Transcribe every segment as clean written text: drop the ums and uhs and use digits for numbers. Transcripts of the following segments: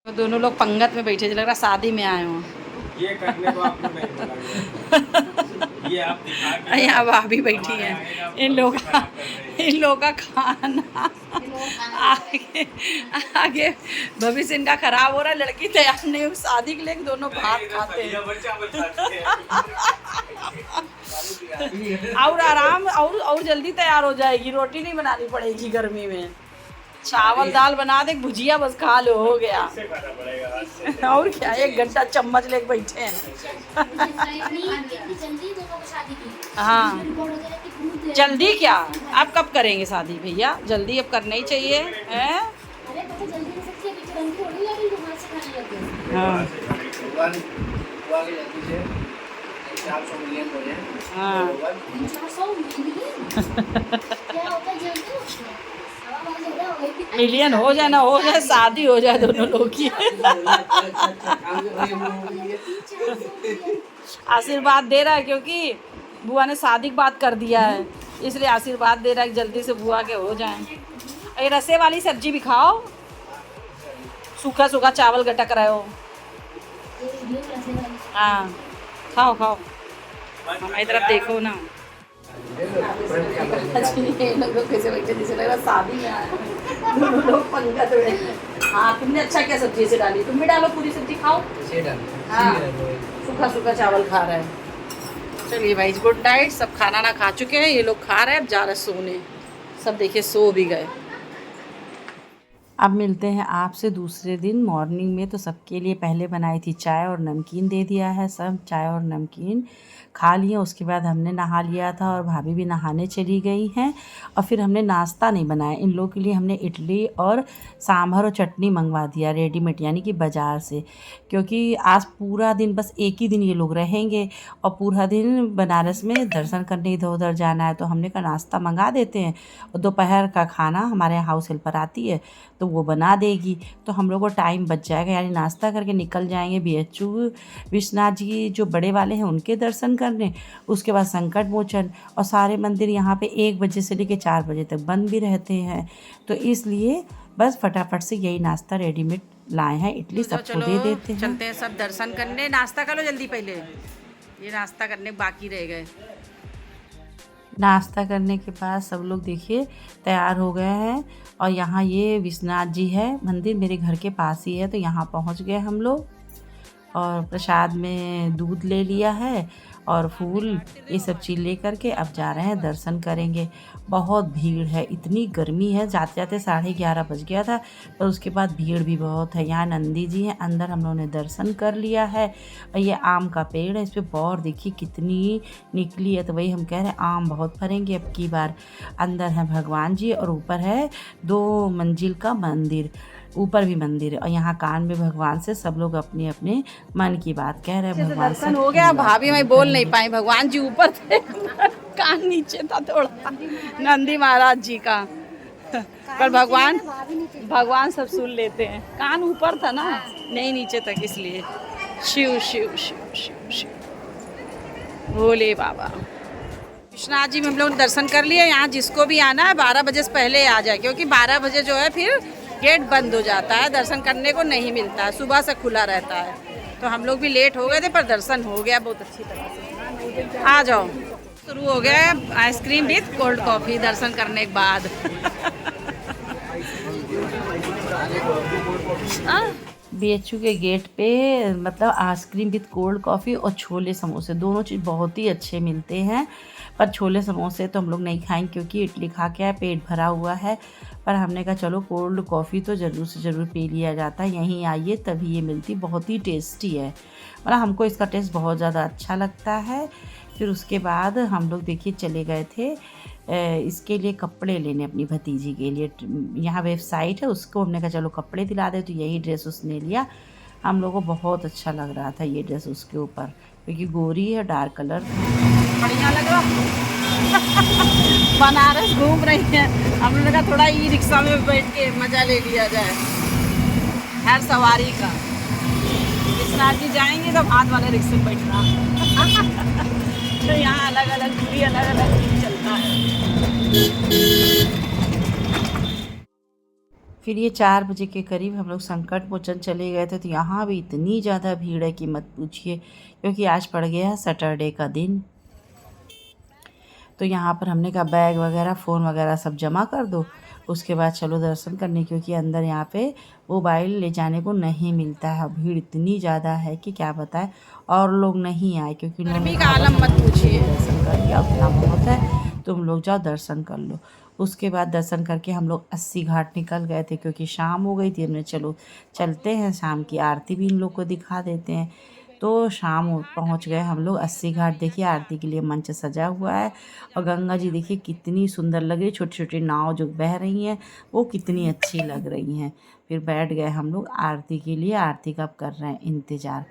तो दोनों लोग पंगत में बैठे, लग रहा शादी में आए हों। ये करने को आपको नहीं बोला। ये आप दिखा के यहाँ भाभी बैठी हैं। इन लोग का खाना आगे आगे भविष्य इनका खराब हो रहा है। लड़की तैयार नहीं हुई शादी के लिए, दोनों भात खाते हैं और आराम और जल्दी तैयार हो जाएगी। रोटी नहीं बनानी पड़ेगी गर्मी में। चावल दाल बना दे, भुजिया बस खा लो, हो गया। और क्या, 1 घंटा चम्मच लेके बैठे हैं। हाँ, जल्दी क्या, आप कब करेंगे शादी भैया? जल्दी अब करना ही चाहिए हैं? हाँ हाँ मिलियन हो जाए ना हो जाए, शादी हो जाए दोनों लोग की। आशीर्वाद दे रहा है क्योंकि बुआ ने शादी की बात कर दिया है, इसलिए आशीर्वाद दे रहा है कि जल्दी से बुआ के हो जाएं। ये रसे वाली सब्जी भी खाओ, सूखा सूखा चावल गटक रहे हो। हाँ खाओ खाओ, हमारी तरफ देखो ना। कैसे बैठे जैसे लग रहा शादी में आए दोनों लोग पंगत में। हाँ तुमने अच्छा क्या सब्जी से डाली, तुम भी डालो पूरी सब्जी खाओ। हाँ सूखा सूखा चावल खा रहे हैं। चलिए भाई गुड नाइट, सब खाना ना खा चुके हैं, ये लोग खा रहे हैं, अब जा रहे सोने। सब देखिए सो भी गए। अब मिलते हैं आपसे दूसरे दिन मॉर्निंग में। तो सबके लिए पहले बनाई थी चाय और नमकीन दे दिया है, सब चाय और नमकीन खा लिए। उसके बाद हमने नहा लिया था और भाभी भी नहाने चली गई हैं। और फिर हमने नाश्ता नहीं बनाया, इन लोगों के लिए हमने इडली और सांभर और चटनी मंगवा दिया रेडीमेड, यानी कि बाज़ार से। क्योंकि आज पूरा दिन बस एक ही दिन ये लोग रहेंगे और पूरा दिन बनारस में दर्शन करने इधर उधर जाना है, तो हमने कहा नाश्ता मंगा देते हैं और दोपहर का खाना हमारे हाउस हेल्पर आती है तो वो बना देगी, तो हम लोग को टाइम बच जाएगा। यानी नाश्ता करके निकल जाएंगे BHU विश्वनाथ जी जो बड़े वाले हैं उनके दर्शन करने, उसके बाद संकट मोचन, और सारे मंदिर यहाँ पे 1 बजे से लेकर 4 बजे तक बंद भी रहते हैं। तो इसलिए बस फटाफट से यही नाश्ता रेडीमेड लाए हैं, इडली सबको दे देते हैं। चलते हैं सब दर्शन करने। नाश्ता कर लो जल्दी, पहले ये नाश्ता करने बाकी रह गए। नाश्ता करने के बाद सब लोग देखिए तैयार हो गए हैं और यहाँ ये विश्वनाथ जी है मंदिर, मेरे घर के पास ही है, तो यहाँ पहुँच गए हम लोग। और प्रसाद में दूध ले लिया है और फूल, ये सब चीज़ ले करके अब जा रहे हैं दर्शन करेंगे। बहुत भीड़ है, इतनी गर्मी है, जाते जाते 11:30 बज गया था, पर उसके बाद भीड़ भी बहुत है। यहाँ नंदी जी हैं, अंदर हम लोगों ने दर्शन कर लिया है। और ये आम का पेड़ है, इस पर बौर देखिए कितनी निकली है, तो वही हम कह रहे हैं आम बहुत फरेंगे अब की बार। अंदर है भगवान जी और ऊपर है 2 मंजिल का मंदिर, ऊपर भी मंदिर है। और यहाँ कान में भगवान से सब लोग अपने अपने मन की बात कह रहे हैं। भगवान दर्शन हो गया, भाभी मैं बोल नहीं पाई, भगवान जी ऊपर थे कान नीचे था थोड़ा, नंदी महाराज जी का, पर भगवान सब सुन लेते हैं। कान ऊपर था ना, नहीं नीचे तक, इसलिए शिव शिव शिव शिव शिव भोले बाबा। विश्वनाथ जी में हम लोग दर्शन कर लिए। यहाँ जिसको भी आना है 12 बजे से पहले आ जाए, क्योंकि 12 बजे जो है फिर गेट बंद हो जाता है, दर्शन करने को नहीं मिलता है, सुबह से खुला रहता है। तो हम लोग भी लेट हो गए थे पर दर्शन हो गया बहुत अच्छी तरह से। आ जाओ, शुरू हो गया है आइसक्रीम विथ कोल्ड कॉफ़ी दर्शन करने के बाद। BHU के गेट पे मतलब आइसक्रीम विथ कोल्ड कॉफ़ी और छोले समोसे, दोनों चीज़ बहुत ही अच्छे मिलते हैं। पर छोले समोसे तो हम लोग नहीं खाएंगे क्योंकि इडली खा के पेट भरा हुआ है। पर हमने कहा चलो कोल्ड कॉफ़ी तो ज़रूर से ज़रूर पी लिया जाता है, यहीं आइए तभी ये मिलती, बहुत ही टेस्टी है। मतलब हमको इसका टेस्ट बहुत ज़्यादा अच्छा लगता है। फिर उसके बाद हम लोग देखिए चले गए थे इसके लिए कपड़े लेने अपनी भतीजी के लिए। यहाँ वेबसाइट है, उसको हमने कहा चलो कपड़े दिला दे, तो यही ड्रेस उसने लिया। हम लोगों को बहुत अच्छा लग रहा था ये ड्रेस उसके ऊपर, क्योंकि गोरी है, डार्क कलर बढ़िया लग रहा। बनारस घूम रही है, हम लोगों ने कहा थोड़ा ई रिक्शा में बैठ के मज़ा ले लिया जाए हर सवारी का। विश्वनाथ जी जाएंगे तो हाथ वाले रिक्शे में बैठना। तो यहाँ अलग अलग दूरी अलग अलग चलता है। फिर ये 4 बजे के करीब हम लोग संकट मोचन चले गए थे। तो यहाँ भी इतनी ज़्यादा भीड़ है कि मत पूछिए, क्योंकि आज पड़ गया है सैटरडे का दिन। तो यहाँ पर हमने कहा बैग वगैरह फ़ोन वगैरह सब जमा कर दो, उसके बाद चलो दर्शन करने, क्योंकि अंदर यहाँ पे मोबाइल ले जाने को नहीं मिलता है। भीड़ इतनी ज़्यादा है कि क्या बताएं, और लोग नहीं आए क्योंकि गर्मी का आलम मत पूछिए। दर्शन कर लिया, उतना बहुत है, तुम लोग जाओ दर्शन कर लो। उसके बाद दर्शन करके हम लोग 80 घाट निकल गए थे, क्योंकि शाम हो गई थी। हमने चलो चलते हैं, शाम की आरती भी इन लोग को दिखा देते हैं। तो शाम पहुंच गए हम लोग 80 घाट। देखिए आरती के लिए मंच सजा हुआ है, और गंगा जी देखिए कितनी सुंदर लग रही है। छोटी छोटी नाव जो बह रही हैं वो कितनी अच्छी लग रही हैं। फिर बैठ गए हम लोग आरती के लिए। आरती कब कर रहे हैं इंतज़ार।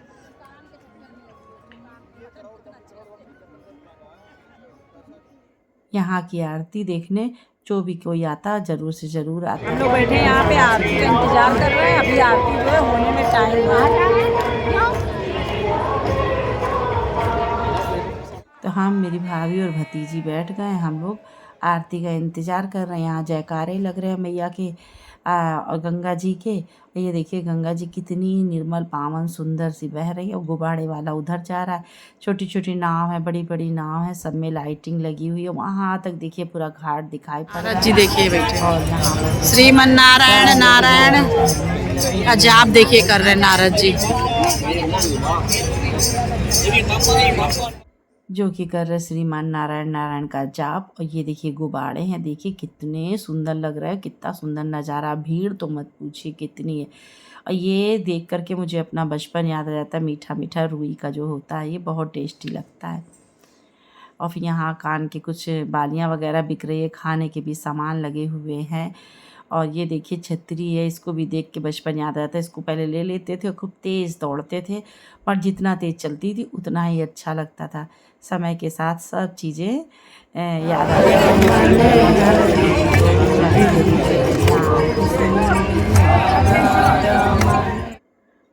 यहाँ की आरती देखने जो भी कोई आता ज़रूर से ज़रूर आता है। हम लोग बैठे यहाँ पे आरती का इंतजार कर रहे हैं। अभी आरती जो है होने में टाइम है। तो हम, मेरी भाभी और भतीजी बैठ गए। हम लोग आरती का इंतज़ार कर रहे हैं। यहाँ जयकारे लग रहे हैं मैया के और गंगा जी के। ये देखिए गंगा जी कितनी निर्मल पावन सुंदर सी बह रही है। और गुब्बारे वाला उधर जा रहा है। छोटी छोटी नाव है, बड़ी बड़ी नाव है, सब में लाइटिंग लगी हुई है। वहाँ तक देखिए पूरा घाट दिखाई पड़ रहा है। जी देखिए बैठे और यहाँ पर श्रीमन नारायण नारायण का जाप देखिए कर रहे हैं नारद जी, जो कि कर रहे श्रीमान नारायण नारायण का जाप। और ये देखिए गुब्बारे हैं, देखिए कितने सुंदर लग रहा है, कितना सुंदर नज़ारा। भीड़ तो मत पूछिए कितनी है। और ये देख करके मुझे अपना बचपन याद आ जाता है। मीठा मीठा रुई का जो होता है, ये बहुत टेस्टी लगता है। और फिर यहाँ कान के कुछ बालियाँ वगैरह बिक रही है, खाने के भी सामान लगे हुए हैं। और ये देखिए छतरी है, इसको भी देख के बचपन याद आता है। इसको पहले ले लेते थे और खूब तेज़ दौड़ते थे, पर जितना तेज़ चलती थी उतना ही अच्छा लगता था। समय के साथ सब चीज़ें याद आ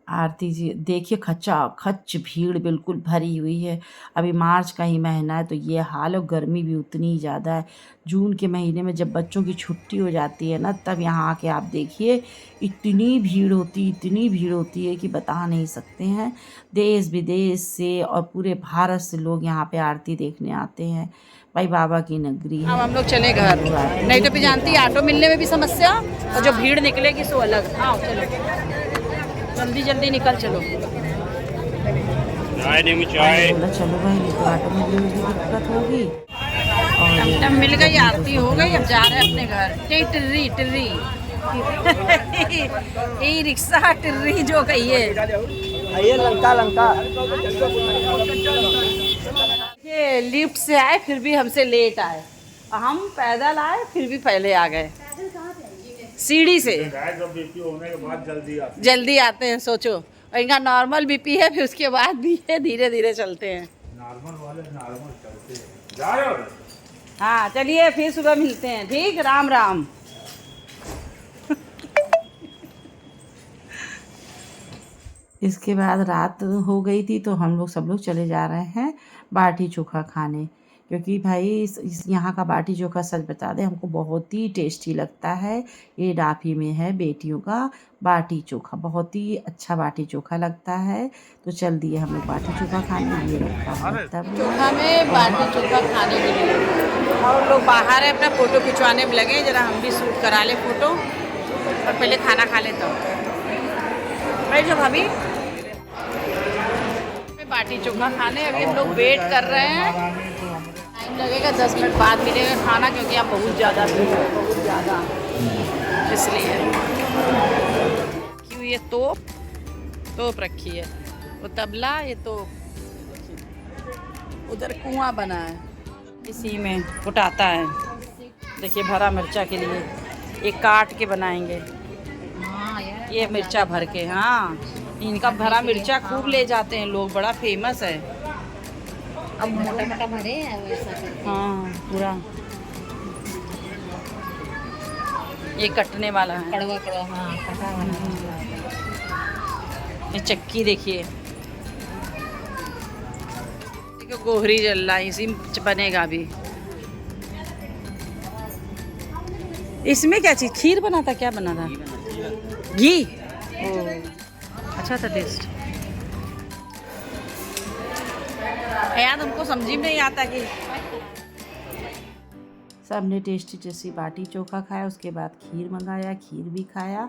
आरती जी देखिए खचा खच भीड़ बिल्कुल भरी हुई है। अभी मार्च का ही महीना है तो ये हाल, और गर्मी भी उतनी ही ज़्यादा है। जून के महीने में जब बच्चों की छुट्टी हो जाती है ना, तब यहाँ आके आप देखिए इतनी भीड़ होती है कि बता नहीं सकते हैं। देश विदेश से और पूरे भारत से लोग यहाँ पे आरती देखने आते हैं। भाई बाबा की नगरी है। अब हम लोग चले घर, नहीं तो भी जानती है ऑटो मिलने में भी समस्या, और जो भीड़ निकलेगी सो अलग। आओ चलो जल्दी जल्दी निकल चलो। बोला चलो भाई, नहीं तो ऑटो में भी दिक्कत होगी। टमटम मिल गई, आरती हो गई, अब जा रहे हैं अपने घर। टिर्री टिर्री ये रिक्शा टिर्री जो कही है। लंका ये लिफ्ट से आए फिर भी हमसे लेट आए, हम पैदल आए फिर भी पहले आ गए। सीढ़ी से बीपी होने के बाद जल्दी आते हैं। सोचो, और इनका नॉर्मल बीपी है, फिर उसके बाद भी है, धीरे धीरे चलते हैं। नॉर्मल वाले नॉर्मल चलते हैं। जा रहे हो? हाँ चलिए फिर सुबह मिलते हैं। ठीक, राम राम। इसके बाद रात हो गई थी तो हम लोग सब लोग चले जा रहे हैं बाटी चोखा खाने, क्योंकि भाई इस यहाँ का बाटी चोखा सच बता दें हमको बहुत ही टेस्टी लगता है। ये डाफी में है बेटियों का बाटी चोखा, बहुत ही अच्छा बाटी चोखा लगता है। तो चल दिए हम लोग बाटी चोखा खाने। ये तब चोखा में बाटी चोखा खाने के लिए और लोग बाहर है अपना फ़ोटो खिंचवाने में लगे। ज़रा हम भी शूट करा ले फ़ोटो, और पहले खाना खा लेता हूँ। भाई जो भाभी बाटी चोखा खाने अभी हम लोग वेट कर रहे हैं। टाइम लगेगा, 10 मिनट बाद मिलेगा खाना, क्योंकि यहाँ बहुत ज़्यादा भीड़ है, बहुत ज़्यादा, इसलिए। क्यों ये तोप रखी है, वो तबला, ये तोप, उधर कुआं बना है, इसी में कुटाता है। देखिए भरा मिर्चा के लिए ये काट के बनाएंगे, ये मिर्चा भर के। हाँ, इनका भरा मिर्चा खूब ले जाते हैं लोग, बड़ा फेमस है। अब मोटा मोटा भरे हैं वैसा। हाँ पूरा ये कटने वाला है, कड़वा कड़वा। हाँ कटा वाला। ये चक्की देखिए, देखो गोहरी जल रहा है, इसी में बनेगा अभी। इसमें क्या चीज़, खीर बना था, क्या बना था? घी ओ अच्छा था टेस्ट यार, उनको समझी में नहीं आता कि सबने टेस्टी टेस्टी बाटी चोखा खाया, उसके बाद खीर मंगाया, खीर भी खाया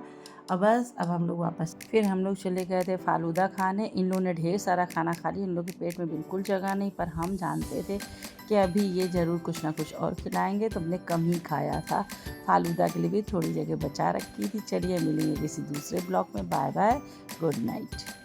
और बस अब हम लोग वापस। फिर हम लोग चले गए थे फालूदा खाने। इन लोगों ने ढेर सारा खाना खा लिया, इन लोगों के पेट में बिल्कुल जगह नहीं, पर हम जानते थे कि अभी ये ज़रूर कुछ ना कुछ और खिलाएंगे, तो हमने कम ही खाया था। फालूदा के लिए भी थोड़ी जगह बचा रखी थी। चलिए मिलेंगे किसी दूसरे ब्लॉग में। Bye bye, good night.